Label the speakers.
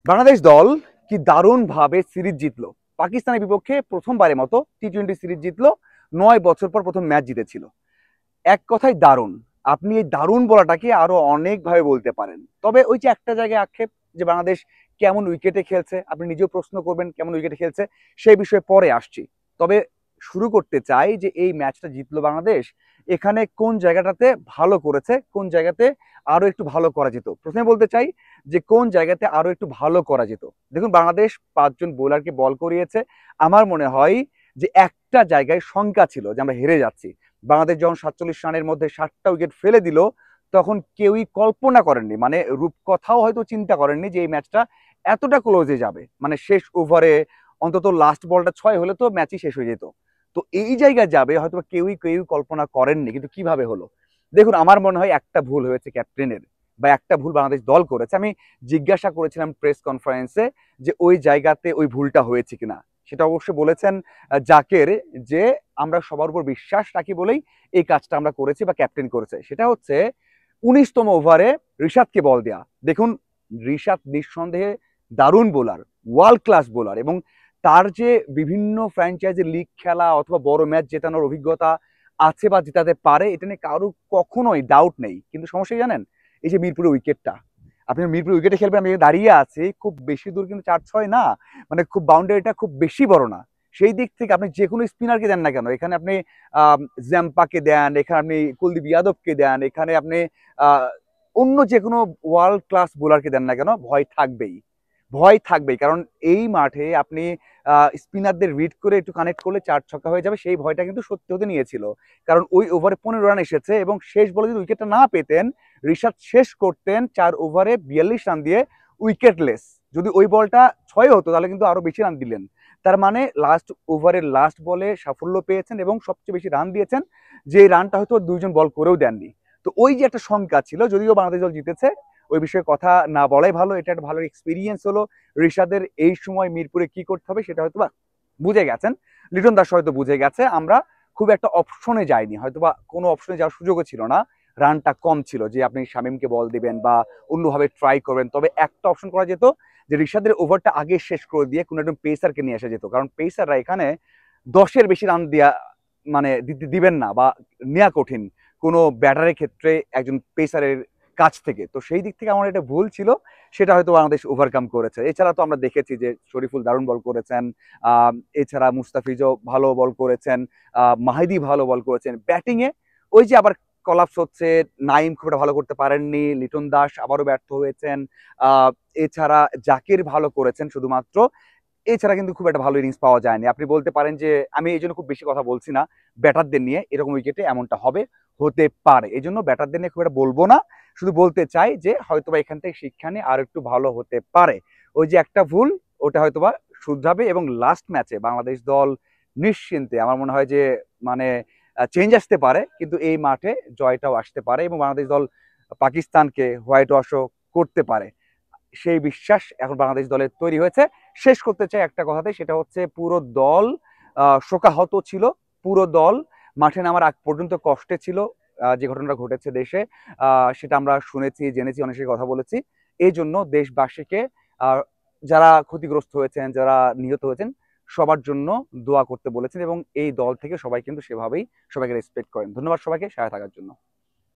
Speaker 1: বাংলাদেশ দল কি দারুণভাবে সিরিজ জিতলো। পাকিস্তানের বিপক্ষে প্রথমবারের মতো টি-20 সিরিজ জিতলো। 9 বছর পর প্রথম ম্যাচ জিতেছিল। এক কথায় দারুণ। আপনি এই দারুণ বলাটাকে আরো অনেকভাবে বলতে পারেন। তবে ওই যে একটা জায়গায় আক্ষেপ যে বাংলাদেশ কেমন উইকেটে খেলছে, আপনি নিজেও প্রশ্ন করবেন কেমন উইকেটে খেলছে, সেই বিষয়ে পরে আসছি। তবে শুরু করতে চাই যে এই ম্যাচটা জিতলো বাংলাদেশ, এখানে কোন জায়গাটাতে ভালো করেছে, কোন জায়গাতে আরো একটু ভালো করা যেত। প্রথমে বলতে চাই যে কোন জায়গাতে আরো একটু ভালো করা যেত। দেখুন, বাংলাদেশ 5 জন বোলারকে বল করিয়েছে। আমার মনে হয় যে একটা জায়গায় শঙ্কা ছিল যে আমরা হেরে যাচ্ছি। বাংলাদেশ যখন 47 রানের মধ্যে 7টা উইকেট ফেলে দিল, তখন কেউই কল্পনা করেননি, মানে রূপকথাও হয়তো চিন্তা করেননি যে এই ম্যাচটা এতটা ক্লোজে যাবে। মানে শেষ ওভারে অন্তত লাস্ট বলটা 6 হলে তো ম্যাচই শেষ হয়ে যেত। তো এই জায়গায় যাবে হয়তো কেউই কল্পনা করেননি, কিন্তু কিভাবে হলো। দেখুন, আমার মনে হয় একটা ভুল হয়েছে ক্যাপ্টেনের, বা একটা ভুল বাংলাদেশ দল করেছে। আমি জিজ্ঞাসা করেছিলাম প্রেস কনফারেন্সে যে ওই জায়গাতে ওই ভুলটা হয়েছে কিনা। সেটা অবশ্যই বলেছেন জাকের, যে আমরা সবার উপর বিশ্বাস রাখি বলেই এই কাজটা আমরা করেছি বা ক্যাপ্টেন করেছে। সেটা হচ্ছে 19তম ওভারে রিশাদকে বল দেয়া। দেখুন, রিশাদ নিঃসন্দেহে দারুণ বোলার, ওয়ার্ল্ড ক্লাস বোলার, এবং তার যে বিভিন্ন ফ্র্যাঞ্চাইজি লিগ খেলা অথবা বড় ম্যাচ জেতানোর অভিজ্ঞতা আছে বা জেতাতে পারে, এটা নিয়ে কারো কখনোই ডাউট নেই। কিন্তু সমস্যা কি জানেন, এই যে মিরপুরের উইকেটটা, আপনি মিরপুর উইকেটে খেলবেন, আমি দাঁড়িয়ে আছি, খুব বেশি দূর কিন্তু 4-6 না, মানে খুব বাউন্ডারিটা খুব বেশি বড় না। সেই দিক থেকে আপনি যে কোনো স্পিনারকে দেন না কেন, এখানে আপনি জ্যাম্পাকে দেন, এখানে আপনি কুলদীপ যাদবকে দেন, এখানে আপনি আহ, অন্য যে কোনো ওয়ার্ল্ড ক্লাস বোলারকে দেন না কেন, ভয় থাকবেই। ভয় থাকবেই, কারণ এই মাঠে আপনি স্পিনারদের রিড করে একটু কানেক্ট করলে 4 ছক্কা হয়ে যাবে, সেই ভয়টা কিন্তু সত্যি হতে নিয়েছিল। কারণ ওই ওভারে 15 রান এসেছে, এবং শেষ বলে যদি উইকেটটা না পেতেন, ঋষাদ শেষ করতেন 4 ওভারে 42 রান দিয়ে উইকেটলেস। যদি ওই বলটা 6 হতো তাহলে কিন্তু আরো বেশি রান দিলেন। তার মানে লাস্ট ওভারের লাস্ট বলে সাফল্য পেয়েছেন এবং সবচেয়ে বেশি রান দিয়েছেন, যে রানটা হয়তো 2 জন বল করেও দেননি। তো ওই যে একটা শঙ্কা ছিল, যদিও বাংলাদেশ দল জিতেছে, ওই বিষয়ে কথা না বলাই ভালো। এটা একটা ভালো এক্সপিরিয়েন্স হলো ঋষাদের। এই সময় মিরপুরে কি করতে হবে সেটা হয়তো বা বুঝে গেছেন, লিটন দাস হয়তো বুঝে গেছে। আমরা খুব একটা অপশনে যাইনি, হয়তো বা কোনো অপশনে যাওয়ার সুযোগও ছিল না। রানটা কম ছিল যে আপনি শামীমকে বল দিবেন বা অন্যভাবে ট্রাই করবেন। তবে একটা অপশন করা যেত যে ঋষাদের ওভারটা আগে শেষ করে দিয়ে কোনো একজন পেসারকে নিয়ে আসা যেত, কারণ পেসাররা এখানে 10-এর বেশি রান দিয়া মানে দিবেন না, বা নেওয়া কঠিন কোনো ব্যাটারের ক্ষেত্রে একজন পেসারের কাছ থেকে। তো সেই দিক থেকে আমার এটা ভুল ছিল, সেটা হয়তো বাংলাদেশ ওভারকাম করেছে। এছাড়া তো আমরা দেখেছি যে শরীফুল দারুণ বল করেছেন, এছাড়া মুস্তাফিজও ভালো বল করেছেন, মাহিদি ভালো বল করেছেন ব্যাটিংয়ে। ওই যে আবার কলাপস হচ্ছে, নাইম খুব একটা ভালো করতে পারেননি, লিটন দাস আবারও ব্যর্থ হয়েছেন, আহ এছাড়া জাকির ভালো করেছেন শুধুমাত্র। এছাড়া কিন্তু খুব একটা ভালো ইনিংস পাওয়া যায়নি। আপনি বলতে পারেন যে আমি এই জন্য খুব বেশি কথা বলছি না ব্যাটারদের নিয়ে, এরকম উইকেটে এমনটা হবে, হতে পারে, এই জন্য ব্যাটারদের নিয়ে খুব একটা বলবো না। শুধু বলতে চাই যে হয়তোবা এখান থেকে শিক্ষা নিয়ে আর একটু ভালো হতে পারে। ওই যে একটা ভুল, ওটা হয়তোবা শুধরাবে, এবং লাস্ট ম্যাচে বাংলাদেশ দল নিশ্চিন্তে আমার মনে হয় যে মানে চেঞ্জ আসতে পারে, কিন্তু এই মাঠে জয়টাও আসতে পারে এবং বাংলাদেশ দল পাকিস্তানকে হোয়াইট ওয়াশও করতে পারে। সেই বিশ্বাস এখন বাংলাদেশ দলের তৈরি হয়েছে। শেষ করতে চাই একটা কথাতে, সেটা হচ্ছে পুরো দল শোকাহত ছিল। পুরো দল মাঠে নামার আগ পর্যন্ত কষ্টে ছিল। যে ঘটনাটা ঘটেছে দেশে, সেটা আমরা শুনেছি, জেনেছি, অনেক কথা বলেছি। এই জন্য দেশবাসীকে, যারা ক্ষতিগ্রস্ত হয়েছেন, যারা নিহত হয়েছেন, সবার জন্য দোয়া করতে বলেছেন, এবং এই দল থেকে সবাই কিন্তু সেভাবেই সবাইকে রেসপেক্ট করেন। ধন্যবাদ সবাইকে সাথে থাকার জন্য।